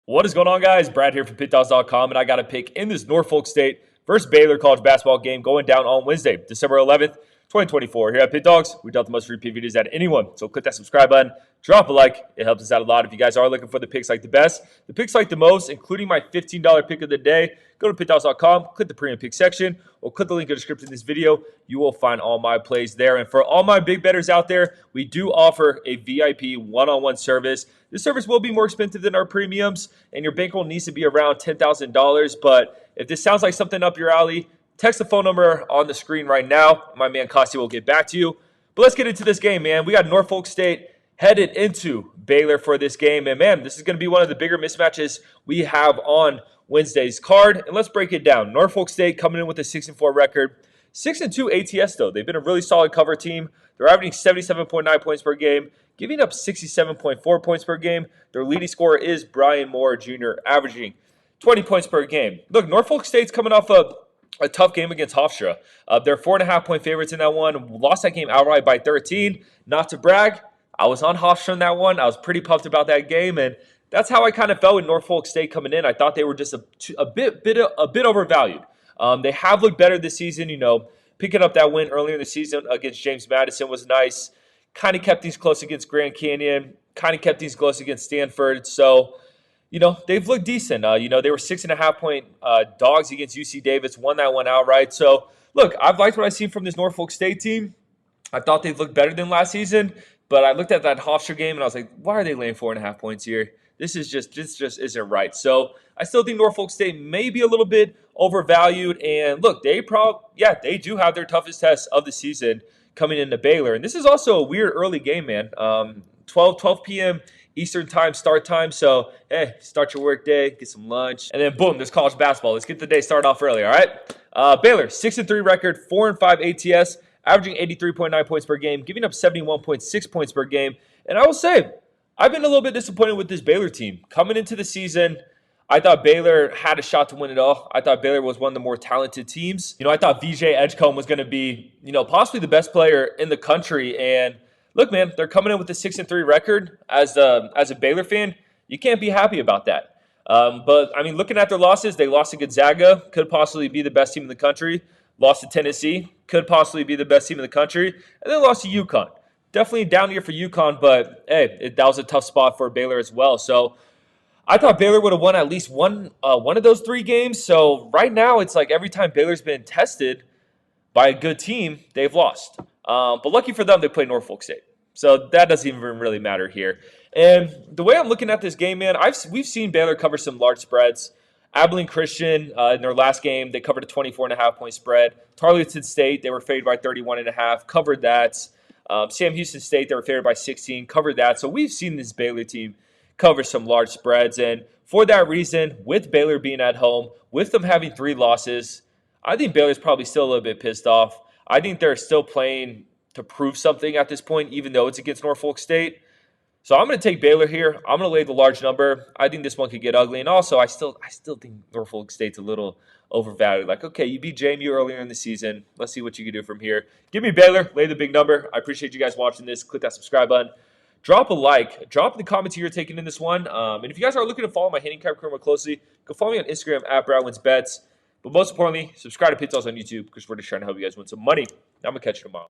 What is going on, guys? Brad here from Pickdawgz.com, and I got a pick in this Norfolk State versus Baylor college basketball game going down on Wednesday, December 11th, 2024. Here at Pick Dawgz, we doubt the most repeat videos at anyone. So click that subscribe button, drop a like. It helps us out a lot. If you guys are looking for the picks like the best, the picks like the most, including my $15 pick of the day, go to Pickdawgz.com, click the premium pick section, or click the link in the description of this video. You will find all my plays there. And for all my big bettors out there, we do offer a VIP one-on-one service. This service will be more expensive than our premiums, and your bankroll needs to be around $10,000. But if this sounds like something up your alley, text the phone number on the screen right now. My man Costi will get back to you. But let's get into this game, man. We got Norfolk State headed into Baylor for this game. And, man, this is going to be one of the bigger mismatches we have on Wednesday's card. And let's break it down. Norfolk State coming in with a 6-4 record. 6-2 ATS, though. They've been a really solid cover team. They're averaging 77.9 points per game, giving up 67.4 points per game. Their leading scorer is Brian Moore Jr., averaging 20 points per game. Look, Norfolk State's coming off a tough game against Hofstra. They're 4.5-point favorites in that one. Lost that game outright by 13. Not to brag, I was on Hofstra in that one. I was pretty pumped about that game, and that's how I kind of felt with Norfolk State coming in. I thought they were just a bit overvalued. They have looked better this season. Picking up that win earlier in the season against James Madison was nice. Kind of kept things close against Grand Canyon. Kind of kept things close against Stanford. So, they've looked decent. They were 6.5-point dogs against UC Davis. Won that one outright. So, look, I've liked what I've seen from this Norfolk State team. I thought they've looked better than last season. But I looked at that Hofstra game and I was like, why are they laying 4.5 points here? This just isn't right. So I still think Norfolk State may be a little bit overvalued. And look, they do have their toughest test of the season coming into Baylor. And this is also a weird early game, man. 12 p.m. Eastern time start time. So, hey, start your work day, get some lunch, and then boom, there's college basketball. Let's get the day started off early, all right? Baylor, 6-3 record, 4-5 ATS, averaging 83.9 points per game, giving up 71.6 points per game. And I will say, I've been a little bit disappointed with this Baylor team. Coming into the season, I thought Baylor had a shot to win it all. I thought Baylor was one of the more talented teams. I thought VJ Edgecombe was going to be, possibly the best player in the country. And look, man, they're coming in with a 6-3 record. As a Baylor fan, you can't be happy about that. But, looking at their losses, they lost to Gonzaga, could possibly be the best team in the country. Lost to Tennessee, could possibly be the best team in the country. And then lost to UConn. Definitely down here for UConn, but, hey, that was a tough spot for Baylor as well. So I thought Baylor would have won at least one of those three games. So right now, it's like every time Baylor's been tested by a good team, they've lost. But lucky for them, they played Norfolk State. So that doesn't even really matter here. And the way I'm looking at this game, man, we've seen Baylor cover some large spreads. Abilene Christian, in their last game, they covered a 24.5-point spread. Tarleton State, they were favored by 31.5, covered that. Sam Houston State, they were favored by 16, covered that. So we've seen this Baylor team cover some large spreads. And for that reason, with Baylor being at home, with them having 3 losses, I think Baylor's probably still a little bit pissed off. I think they're still playing to prove something at this point, even though it's against Norfolk State. So I'm going to take Baylor here. I'm going to lay the large number. I think this one could get ugly. And also, I still think Norfolk State's a little overvalued. Like, okay, you beat JMU earlier in the season. Let's see what you can do from here. Give me Baylor. Lay the big number. I appreciate you guys watching this. Click that subscribe button. Drop a like. Drop in the comments who you're taking in this one. And if you guys are looking to follow my handicap career more closely, go follow me on Instagram at BradWinsBets. But most importantly, subscribe to Pick Dawgz on YouTube because we're just trying to help you guys win some money. I'm going to catch you tomorrow.